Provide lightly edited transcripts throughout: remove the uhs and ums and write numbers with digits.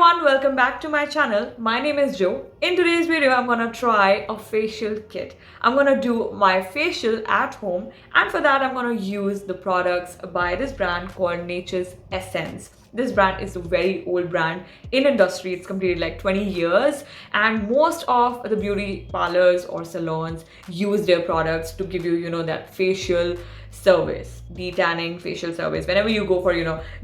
everyone, welcome back to my channel. My name is Joe. In today's video, I'm gonna try a facial kit. I'm gonna do my facial at home, and for that, I'm gonna use the products by this brand called Nature's Essence. This brand is a very old brand in industry. It's completed like 20 years, and most of the beauty parlors or salons use their products to give you, that facial service, detanning facial service. Whenever you go for,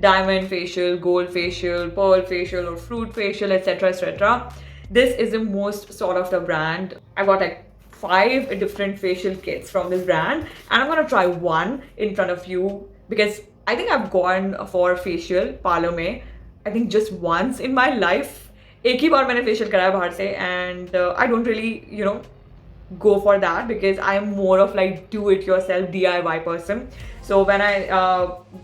diamond facial, gold facial, pearl facial, or fruit facial, etc., etc., this is the most sought after brand. I got like 5 different facial kits from this brand, and I'm gonna try one in front of you because I think I've gone for facial parlor में I think just once in my life. एक ही बार मैंने facial कराया बाहर से, and I don't really go for that because I'm more of like do-it-yourself DIY person. So when I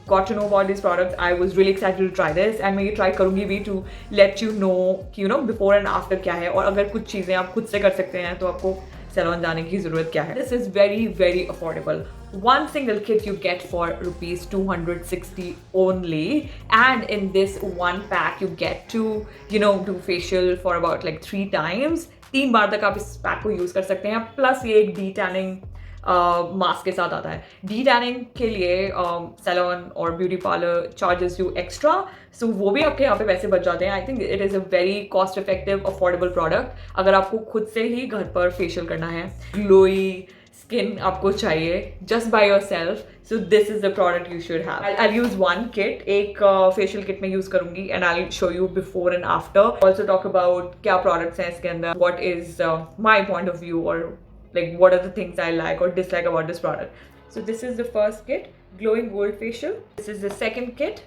got to know about these products, I was really excited to try this, and मैं ये try करूँगी भी to let you know कि before and after क्या है, और अगर कुछ चीज़ें आप खुद से कर सकते हैं तो आपको salon जाने की ज़रूरत क्या है. This is very very affordable. One single kit you get for rupees 260 only, and in this one pack you get to do facial for about like 3 times. 3 बार तक आप इस पैक को यूज़ कर सकते हैं. प्लस ये एक डी टैनिंग मास्क के साथ आता है. डी टैनिंग के लिए सैलून और beauty parlour charges you extra, so वो भी आपके यहाँ पे पैसे बच जाते हैं. I think it is a very cost effective affordable product अगर आपको खुद से ही घर पर फेशियल करना है. ग्लोई स्किन आपको चाहिए just by your self, so this is the product you should have. I use one kit, एक फेशियल किट में यूज करूंगी, and I show you before and after. Also talk about क्या products हैं इसके अंदर, what is my point of view, और like what are the things I like or dislike about this product. So this is the first kit, glowing gold facial. This is the second kit,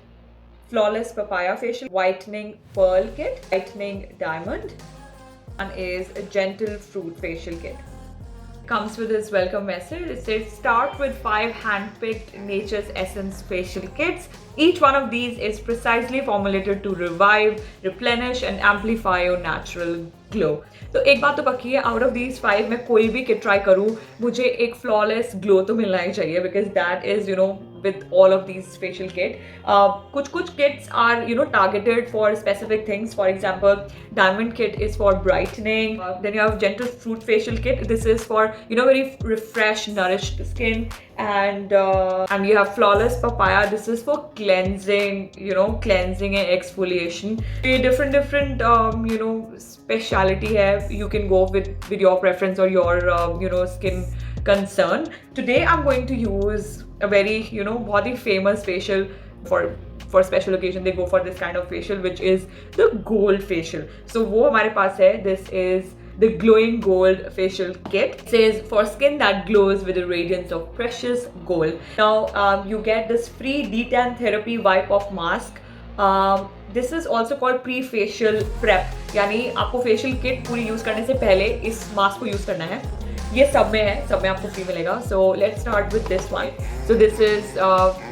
flawless papaya facial, whitening pearl kit, whitening diamond, and is a gentle fruit facial kit. Comes with this welcome message. It says start with 5 hand-picked Nature's Essence facial kits. Each one of these is precisely formulated to revive, replenish and amplify your natural glow. तो एक बात तो पक्की है, out of these 5 मैं कोई भी kit try करूँ मुझे एक फ्लॉलेस ग्लो तो मिलना ही चाहिए, because that is with all of these facial kit. कुछ kits are targeted for specific things. For example, diamond kit is for brightening. Then you have gentle fruit facial kit. This is for very refreshed, nourished skin. And you have flawless papaya. This is for cleansing, cleansing and exfoliation. Different speciality hai. You can go with your preference or your skin concern. Today I'm going to use a very बहुत ही famous facial for special occasion. They go for this kind of facial, which is the gold facial. So वो हमारे पास है. This is the glowing gold facial kit. It says for skin that glows with the radiance of precious gold. Now you get this free detan therapy wipe off mask. This is also called pre-facial prep. यानी आपको facial kit पूरी use करने से पहले इस mask को use करना है. ये सब में आपको फ्री मिलेगा. So let's start with this one. So this is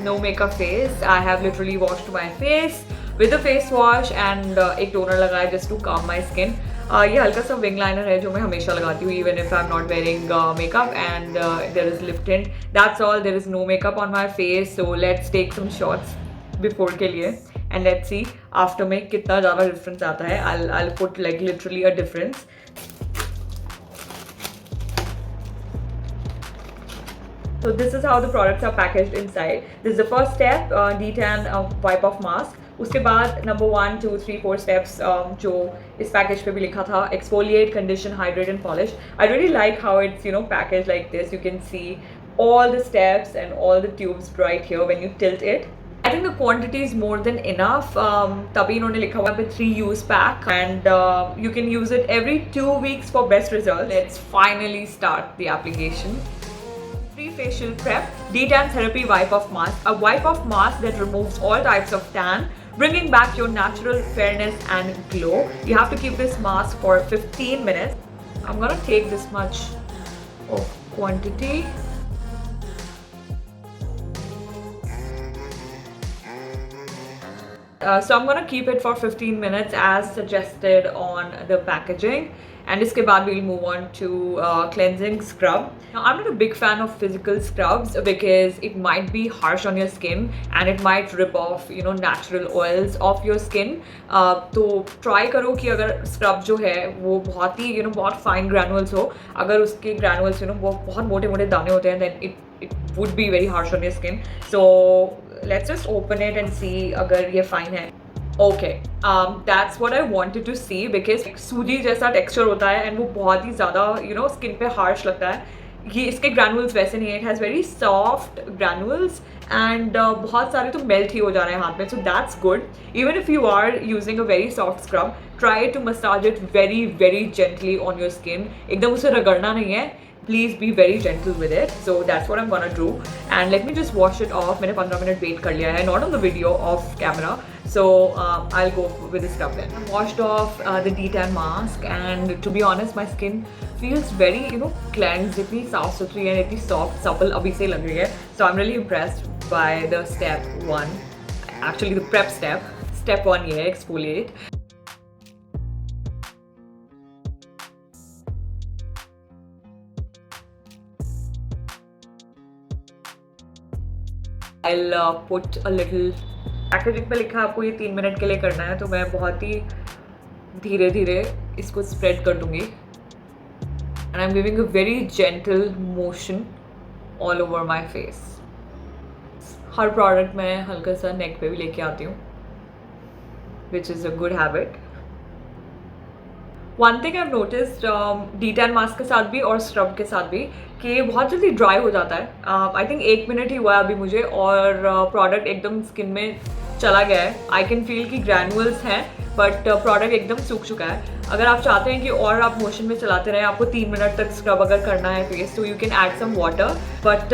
no makeup face. I have literally washed my face with a face wash and एक टोनर लगाया just to calm my skin. ये हल्का सा विंग लाइनर है जो मैं हमेशा लगाती हूँ even if I am not wearing makeup, and there is lip tint. That's all. There is no makeup on my face. So let's take some shots before के लिए, एंड लेट्स सी आफ्टर में कितना ज़्यादा difference आता है. I put like literally a difference. So this is how the products are packaged inside. This is the first step, detan wipe off mask. उसके बाद number 1, 2, 3, 4 steps जो इस package पे भी लिखा था, exfoliate, condition, hydrate and polish. I really like how it's packaged like this. You can see all the steps and all the tubes right here when you tilt it. I think the quantity is more than enough. तभी इन्होंने लिखा हुआ है 3 use pack, and you can use it every 2 weeks for best results. Let's finally start the application. Pre-facial prep, detan therapy wipe off mask, a wipe off mask that removes all types of tan, bringing back your natural fairness and glow. You have to keep this mask for 15 minutes. I'm gonna take this much of quantity. So I'm gonna keep it for 15 minutes as suggested on the packaging, and इसके बाद we'll move on to cleansing scrub. Now I'm not a big fan of physical scrubs because it might be harsh on your skin and it might rip off natural oils off your skin. तो try करो कि अगर scrub जो है वो बहुत ही बहुत fine granules हो. अगर उसके granules वो बहुत मोटे मोटे दाने होते हैं, then it would be very harsh on your skin. So let's just open it and see अगर ये fine है. Okay, that's what I wanted to see because सूजी जैसा texture होता है and वो बहुत ही ज़्यादा skin पे harsh लगता है. ये इसके granules वैसे नहीं है. It has very soft granules and बहुत सारे तो melt ही हो जा रहे हैं हाथ में. So that's good. Even if you are using a very soft scrub, try to massage it very very gently on your skin. एकदम उसे रगड़ना नहीं है. Please be very gentle with it. So that's what I'm gonna do. And let me just wash it off. मैंने 15 minute wait कर लिया है, not on the video, off camera. So I'll go with the scrub then. I washed off the detan mask, and to be honest, my skin feels very cleansed, इतनी साफ सुथरी है, इतनी soft, supple अभी से लग रही है. So I'm really impressed by the step 1. Actually, the prep step. Step 1 ये है exfoliate. I'll put a little. Packaging पे लिखा है आपको ये 3 मिनट के लिए करना है, तो मैं बहुत ही धीरे धीरे इसको स्प्रेड कर दूंगी. And I am giving a very gentle motion all over my face. हर प्रोडक्ट मैं हल्का सा नेक पे भी लेके आती हूँ, which is a good habit. One thing I have noticed detan mask के साथ भी और स्क्रब के साथ भी कि ये बहुत जल्दी ड्राई हो जाता है. आई थिंक 1 मिनट ही हुआ है अभी मुझे और प्रोडक्ट एकदम स्किन में चला गया है. आई कैन फील कि ग्रैनुअल्स हैं बट प्रोडक्ट एकदम सूख चुका है. अगर आप चाहते हैं कि और आप मोशन में चलाते रहें, आपको 3 मिनट तक स्क्रब अगर करना है फेस, तो you can add some water. But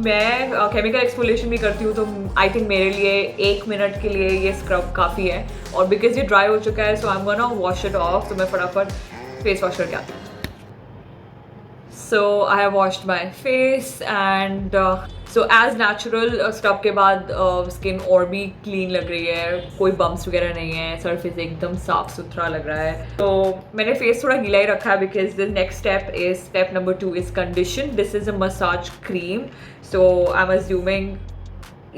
मैं केमिकल एक्सफोलिएशन भी करती हूँ, तो आई थिंक मेरे लिए 1 मिनट के लिए ये स्क्रब काफ़ी है. और बिकॉज ये ड्राई हो चुका है, so I am gonna wash it off. तो मैं फटाफट फेस वॉश करके आती हूँ. So I have washed my face and so as natural scrub के बाद skin और भी clean लग रही है, कोई bumps वगैरह नहीं है, surface एकदम साफ सुथरा लग रहा है. तो मैंने face थोड़ा गीला ही रखा है because the next step is step number 2 is condition. This is a massage cream, so I'm assuming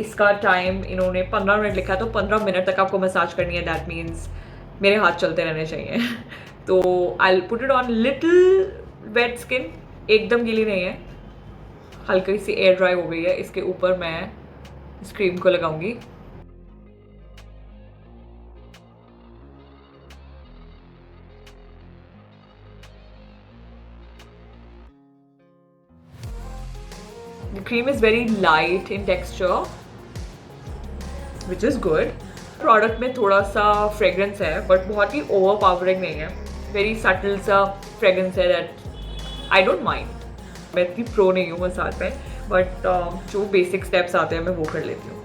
इसका टाइम इन्होंने 15 मिनट लिखा है, तो 15 मिनट तक आपको मसाज करनी है. दैट मीन्स मेरे हाथ चलते रहने चाहिए. तो I'll put it on little wet skin. एकदम गीली नहीं है, हल्की सी एयर ड्राई हो गई है. इसके ऊपर मैं इस क्रीम को लगाऊंगी. The cream is very light in texture, which is good. Product में थोड़ा सा फ्रेग्रेंस है बट बहुत ही ओवर पावरिंग नहीं है. वेरी सटल सा फ्रेग्रेंस है दैट आई डोंट माइंड. मैं इतनी प्रो नहीं हूँ मसाज में, बट जो बेसिक स्टेप्स आते हैं मैं वो कर लेती हूँ.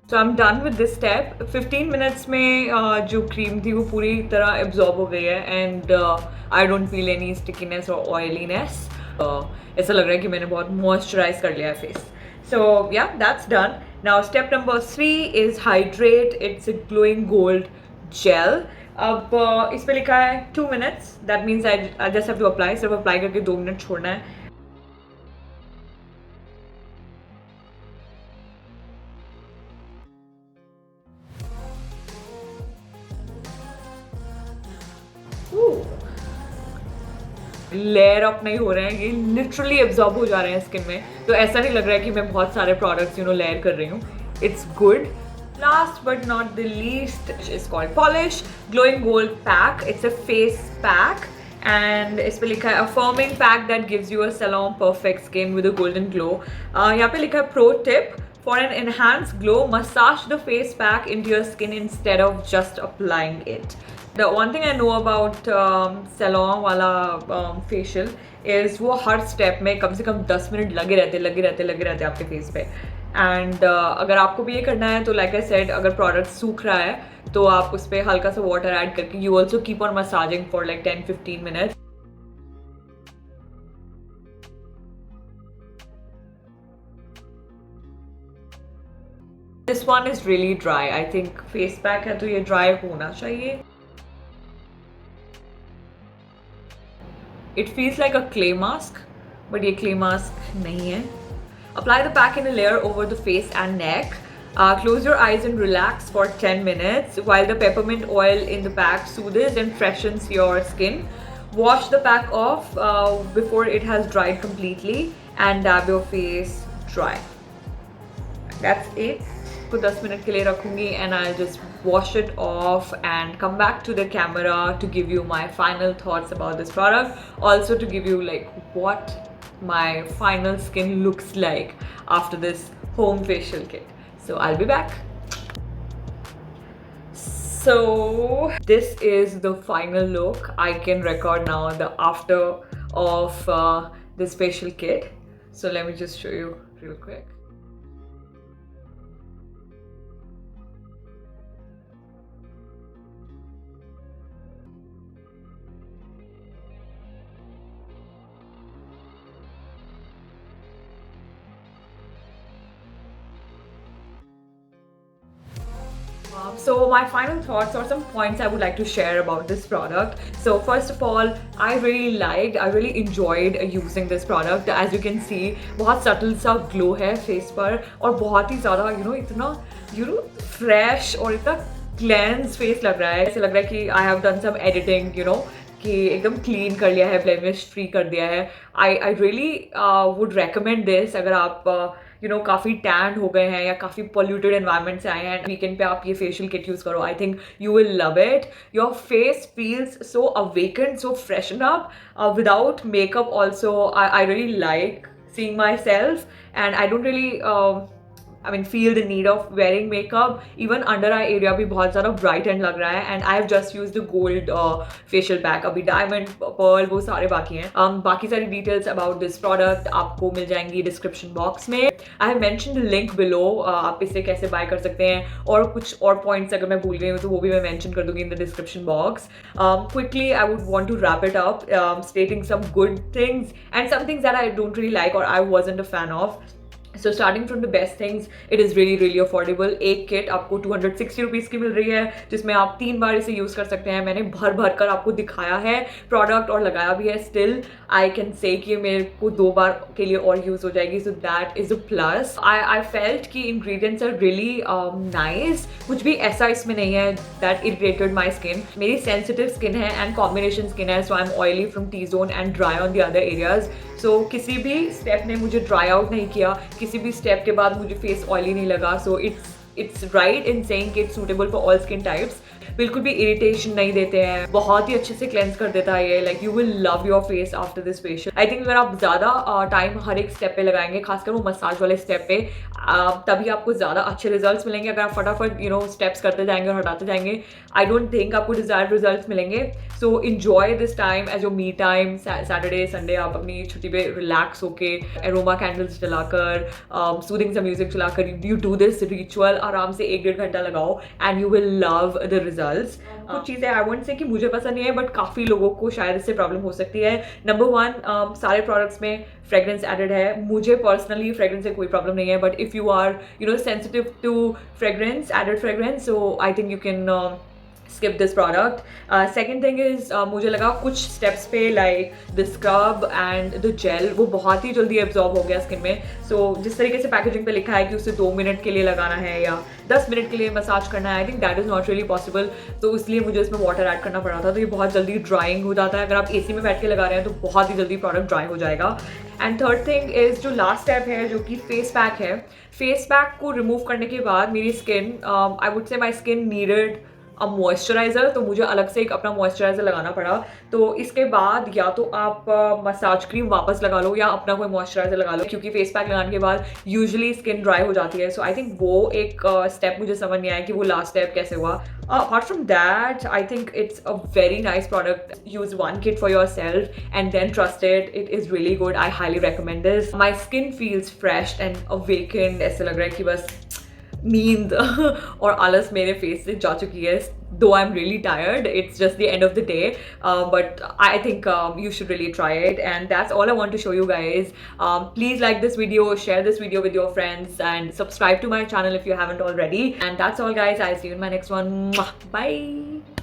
So I am done with this step. 15 minutes में जो क्रीम थी वो पूरी तरह एब्जॉर्ब हो गई है and I don't feel any stickiness और ऑयलीनेस. ऐसा लग रहा है कि मैंने बहुत मॉइस्चराइज कर लिया है face. So yeah that's done. Now step number 3 is hydrate. It's a glowing gold gel. अब इस पर लिखा है 2 minutes. That means I just have to apply. सिर्फ अप्लाई करके 2 मिनट छोड़ना है. लेयर अप नहीं हो रहे हैं, ये लिटरली एब्जॉर्ब हो जा रहे हैं स्किन में. तो ऐसा नहीं लग रहा है कि मैं बहुत सारे प्रोडक्ट्स लेयर कर रही हूँ. It's good. Last but not the least is called polish glowing gold pack. It's a face pack and इस पे लिखा है affirming pack that gives you a salon perfect skin with a golden glow. यहाँ पे लिखा है pro tip for an enhanced glow, massage the face pack into your skin instead of just applying it. The one thing I know about salon वाला facial is वो हर step में कम से कम 10 minute लगे रहते आपके फेस पे. एंड अगर आपको भी ये करना है तो लाइक आई सेड, अगर प्रोडक्ट सूख रहा है तो आप उस पर हल्का सा वाटर ऐड करके you also keep on massaging for like 10-15 minutes. This one is really dry. I think face pack है तो ये ड्राई होना चाहिए. It feels like a clay mask, but ये क्ले मास्क नहीं है. Apply the pack in a layer over the face and neck. Close your eyes and relax for 10 minutes while the peppermint oil in the pack soothes and freshens your skin. Wash the pack off before it has dried completely and dab your face dry. That's it. को 10 minute के लिए रखूँगी and I'll just wash it off and come back to the camera to give you my final thoughts about this product. Also to give you like what my final skin looks like after this home facial kit. So I'll be back. So this is the final look. I can record now the after of this facial kit. So let me just show you real quick. So my final thoughts or some points I would like to share about this product. So first of all, I really enjoyed using this product. As you can see, बहुत subtle सा glow है face पर और बहुत ही ज़्यादा इतना fresh और इतना cleanse face लग रहा है. ऐसे लग रहा है कि I have done some editing, कि एकदम क्लीन कर लिया है, ब्लेमिश फ्री कर दिया है. I really would recommend this अगर आप काफ़ी टैंड हो गए हैं या काफ़ी पोल्यूटेड एनवायरनमेंट से आए हैं. वीकेंड पे आप ये फेशियल किट यूज़ करो. आई think you will love it. Your face feels so awakened, so freshen up without makeup also. I really like seeing myself and I don't really feel the need of wearing makeup. Even under eye area भी बहुत ज़्यादा bright end लग रहा है and I have just used the gold facial pack. अभी diamond, pearl वो सारे बाकी हैं. बाकी सारी details about this product आपको मिल जाएंगी description box में. I have mentioned the link below. आप इसे कैसे buy कर सकते हैं और कुछ और points अगर मैं भूल गई हूँ तो वो भी मैं mention कर दूँगी in the description box. Quickly I would want to wrap it up stating some good things and some things that I don't really like or I wasn't a fan of. So starting from the best things, it is really affordable. एक kit आपको 260 rupees की मिल रही है जिसमें आप 3 बार इसे use कर सकते हैं. मैंने भर कर आपको दिखाया है प्रोडक्ट और लगाया भी है. स्टिल आई कैन से कि मेरे को 2 बार के लिए और यूज़ हो जाएगी. So that is a plus. I felt कि इंग्रेडिएंट्स आर रियली नाइस. कुछ भी ऐसा इसमें नहीं है दैट इरिटेटेड माई स्किन. मेरी सेंसिटिव स्किन है एंड कॉम्बिनेशन स्किन है. So I am oily from T zone and dry on the other areas. So किसी भी स्टेप ने मुझे ड्राई आउट नहीं किया. किसी भी स्टेप के बाद मुझे फेस ऑयली नहीं लगा. So it's right in saying कि it's suitable for all skin types. बिल्कुल भी इरिटेशन नहीं देते हैं. बहुत ही अच्छे से क्लेंस कर देता है ये. Like you will love your face after this facial. I think अगर आप ज़्यादा टाइम हर एक स्टेप पे लगाएंगे, खासकर वो मसाज वाले स्टेप पे, तभी आपको ज़्यादा अच्छे रिजल्ट्स मिलेंगे. अगर आप फटाफट स्टेप्स करते जाएंगे और हटाते जाएंगे, आई डोंट थिंक आपको डिजायर्ड रिजल्ट्स मिलेंगे. So enjoy this time as your me time. Saturday Sunday आप अपनी छुट्टी पे रिलैक्स होके एरोमा कैंडल्स जलाकर, सूदिंग सा म्यूजिक चलाकर यू डू दिस रिचुअल. आराम से 1-1.5 घंटा लगाओ and you will love the results. कुछ चीज़ें आई वोंट से कि मुझे पसंद नहीं है बट काफ़ी लोगों को शायद इससे प्रॉब्लम हो सकती है. नंबर 1, सारे प्रोडक्ट्स में फ्रेग्रेंस एडेड है. मुझे पर्सनली फ्रेग्रेंस से कोई प्रॉब्लम नहीं है but if you are sensitive to fragrance, added fragrance, so I think you can skip this product. Second thing is मुझे लगा कुछ steps पे like the scrub and the gel वो बहुत ही जल्दी absorb हो गया स्किन में. So जिस तरीके से पैकेजिंग पे लिखा है कि उसे 2 मिनट के लिए लगाना है या 10 मिनट के लिए मसाज करना है, I think that is not really possible. तो इसलिए मुझे इसमें वाटर ऐड करना पड़ा था. तो ये बहुत जल्दी ड्राइंग हो जाता है. अगर आप AC में बैठ के लगा रहे हैं तो बहुत ही जल्दी प्रोडक्ट ड्राई हो जाएगा. एंड थर्ड थिंग इज़ जो लास्ट स्टेप है जो कि फेस पैक है. फेस पैक को रिमूव करने के बाद मेरी skin, I would say my skin needed a moisturiser, तो मुझे अलग से एक अपना मॉइस्चराइज़र लगाना पड़ा। तो इसके बाद या तो आप मसाज क्रीम वापस लगा लो या अपना कोई मॉइस्चराइज़र लगा लो, क्योंकि फेस पैक लगाने के बाद यूजुअली स्किन ड्राई हो जाती है। सो आई थिंक वो एक स्टेप मुझे समझ नहीं आया कि वो लास्ट स्टेप कैसे हुआ। Apart from that, I think it's a very nice product. Use one kit for yourself and then trust it. It is really good. I highly recommend this. My skin feels fresh and awakened. ऐसे लग रहा है कि बस नींद और आलस मेरे फेस से जा चुकी है. Though I'm really tired, it's just the end of the day. But I think you should really try it. And that's all I want to show you guys. Please like this video, share this video with your friends, and subscribe to my channel if you haven't already. And that's all, guys. I'll see you in my next one. Mwah. Bye.